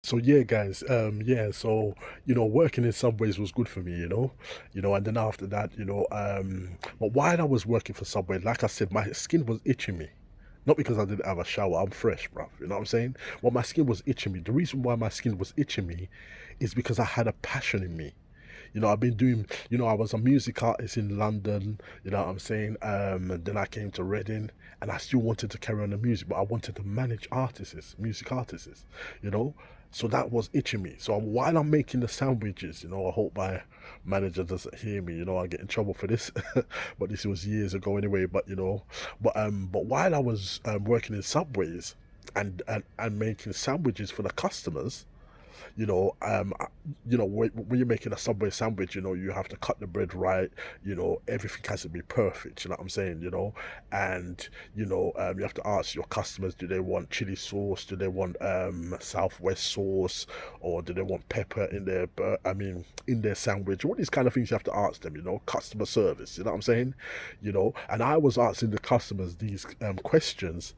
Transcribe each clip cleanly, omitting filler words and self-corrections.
So yeah, guys, so working in Subways was good for me, and then after that, but while I was working for Subway, like I said, my skin was itching me. Not because I didn't have a shower, I'm fresh, bruv. You know what I'm saying? Well, my skin was itching me. The reason why my skin was itching me is because I had a passion in me. I've been doing, I was a music artist in London, you know what I'm saying? And then I came to Reading and I still wanted to carry on the music, but I wanted to manage artists, music artists, you know? So that was itching me. So while I'm making the sandwiches, I hope my manager doesn't hear me, I get in trouble for this. But this was years ago anyway, but while I was working in Subways and making sandwiches for the customers, you know, when you're making a Subway sandwich, you have to cut the bread right. Everything has to be perfect. You know what I'm saying? And you have to ask your customers: do they want chili sauce? Do they want Southwest sauce, or do they want pepper in their? In their sandwich. All these kind of things you have to ask them. Customer service. You know what I'm saying? And I was asking the customers these questions,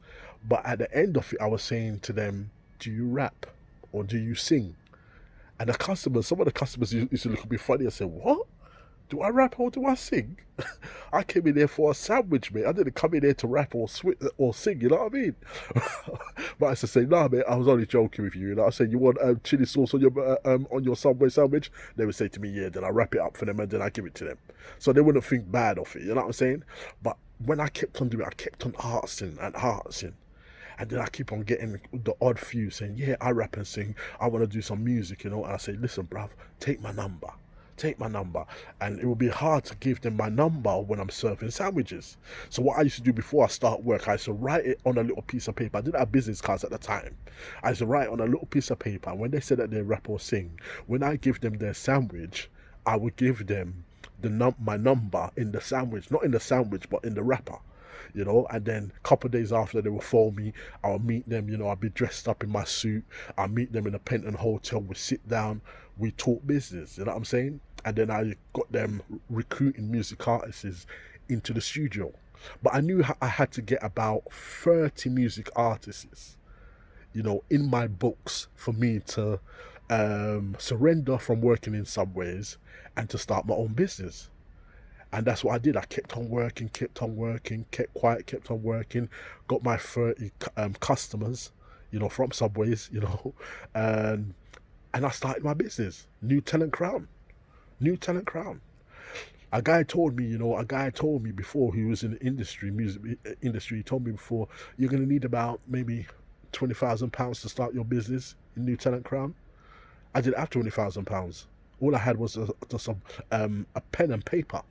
but at the end of it, I was saying to them, "Do you rap or do you sing?" And some of the customers used to look at me funny and say, "What? Do I rap or do I sing?" I came in there for a sandwich, mate. I didn't come in there to rap or sing, you know what I mean? But I used to say, "Nah, mate, I was only joking with you." I said, "You want chili sauce on your Subway sandwich?" They would say to me, "Yeah." Then I wrap it up for them and then I give it to them. So they wouldn't think bad of it, you know what I'm saying? But when I kept on doing it, I kept on asking and asking. And then I keep on getting the odd few saying, "Yeah, I rap and sing. I want to do some music, And I say, "Listen, bruv, take my number. Take my number." And it will be hard to give them my number when I'm serving sandwiches. So what I used to do before I start work, I used to write it on a little piece of paper. I didn't have business cards at the time. I used to write it on a little piece of paper. And when they said that they rap or sing, when I give them their sandwich, I would give them my number in the sandwich, not in the sandwich, but in the wrapper. And then a couple of days after they will phone me, I'll meet them, I'll be dressed up in my suit, I'll meet them in a Penton hotel, we sit down, we talk business, you know what I'm saying? And then I got them recruiting music artists into the studio. But I knew I had to get about 30 music artists, in my books for me to surrender from working in Subways and to start my own business. And that's what I did. I kept on working, kept quiet, kept on working, got my 30 customers, from Subways, and I started my business, New Talent Crown. New Talent Crown. A guy told me before, he was in the music industry, he told me before, "You're going to need about maybe £20,000 to start your business in New Talent Crown." I didn't have £20,000. All I had was just a pen and paper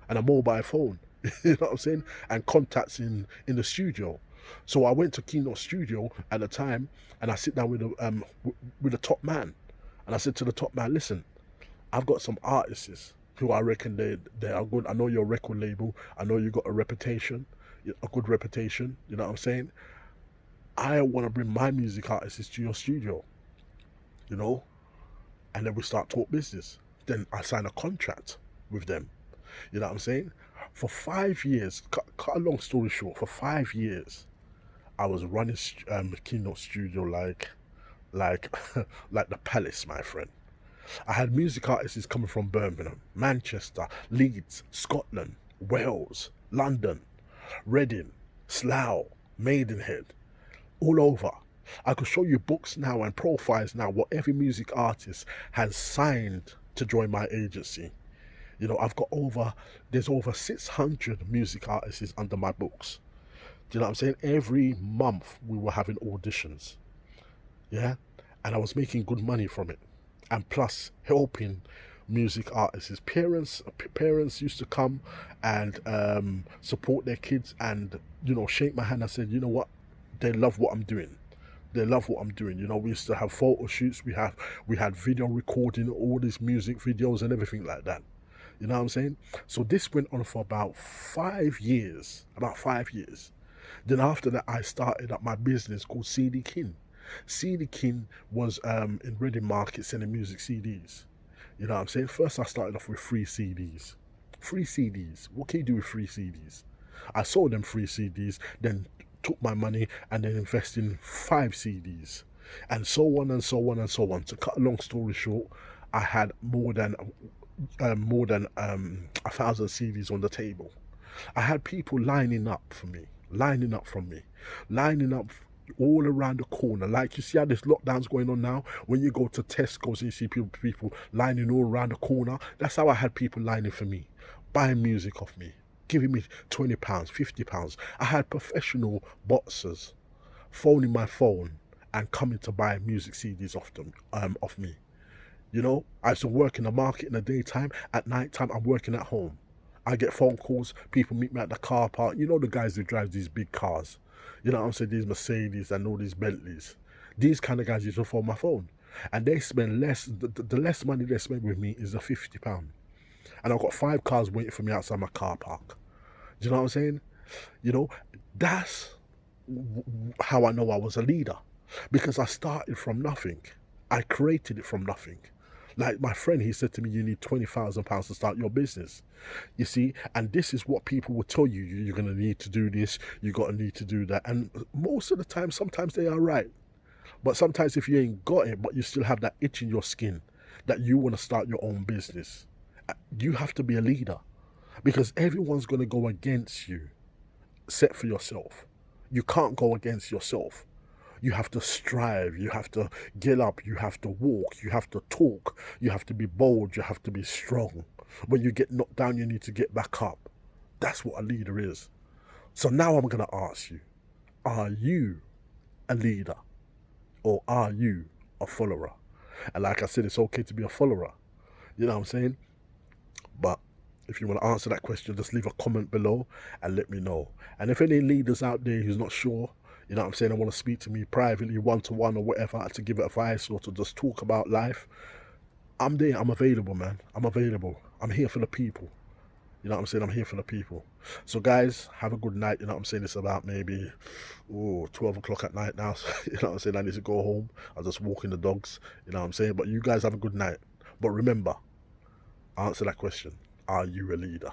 and a mobile phone. You know what I'm saying? And contacts in the studio. So I went to Keynote Studio at the time, and I sit down with the top man, and I said to the top man, "Listen, I've got some artists who I reckon they are good. I know your record label. I know you got a reputation, a good reputation. You know what I'm saying? I want to bring my music artists to your studio. You know." And then we start talk business. Then I sign a contract with them. You know what I'm saying? For 5 years, cut a long story short, for 5 years, I was running Keynote Studio like, like the palace, my friend. I had music artists coming from Birmingham, Manchester, Leeds, Scotland, Wales, London, Reading, Slough, Maidenhead, all over. I could show you books now and profiles now, what every music artist has signed to join my agency. I've got there's over 600 music artists under my books. Do you know what I'm saying? Every month we were having auditions. Yeah. And I was making good money from it. And plus helping music artists. Parents used to come and support their kids and, shake my hand and said, "You know what? They love what I'm doing. They love what I'm doing." We used to have photo shoots, we had video recording, all these music videos and everything like that. You know what I'm saying? So this went on for about 5 years. About 5 years. Then after that, I started up my business called CD King. CD King was in Reading Market selling music CDs. You know what I'm saying? First, I started off with free CDs. Free CDs. What can you do with free CDs? I sold them free CDs, then took my money and then invested in 5 CDs. and so on and so on and so on. To cut a long story short, I had more than 1,000 CDs on the table. I had people lining up for me, lining up from me, lining up all around the corner. Like you see how this lockdown's going on now. When you go to Tesco's and you see people lining all around the corner, that's how I had people lining for me, buying music off me, giving me £20, £50. I had professional boxers phoning my phone and coming to buy music CDs off me. I used to work in the market in the daytime. At night time, I'm working at home. I get phone calls. People meet me at the car park. You know the guys who drive these big cars. You know what I'm saying? These Mercedes and all these Bentleys. These kind of guys used to phone my phone, and they spend less. The less money they spend with me is the £50, and I've got 5 cars waiting for me outside my car park. Do you know what I'm saying? You know, that's how I know I was a leader, because I started from nothing. I created it from nothing. Like my friend, he said to me, you need £20,000 to start your business. You see, and this is what people will tell you. You're going to need to do this, you're going to need to do that. And most of the time, sometimes they are right. But sometimes if you ain't got it, but you still have that itch in your skin that you want to start your own business, you have to be a leader, because everyone's going to go against you. Set for yourself. You can't go against yourself. You have to strive, you have to get up, you have to walk, you have to talk, you have to be bold, you have to be strong. When you get knocked down, you need to get back up. That's what a leader is. So now I'm going to ask you, are you a leader, or are you a follower? And like I said, it's okay to be a follower. You know what I'm saying? But if you want to answer that question, just leave a comment below and let me know. And if any leaders out there who's not sure, you know what I'm saying, I want to speak to me privately, one-to-one or whatever, to give advice or to just talk about life, I'm there. I'm available, man. I'm available. I'm here for the people. You know what I'm saying? I'm here for the people. So guys, have a good night. You know what I'm saying? It's about maybe 12 o'clock at night now. You know what I'm saying? I need to go home. I'm just walking the dogs. You know what I'm saying? But you guys have a good night. But remember, answer that question. Are you a leader?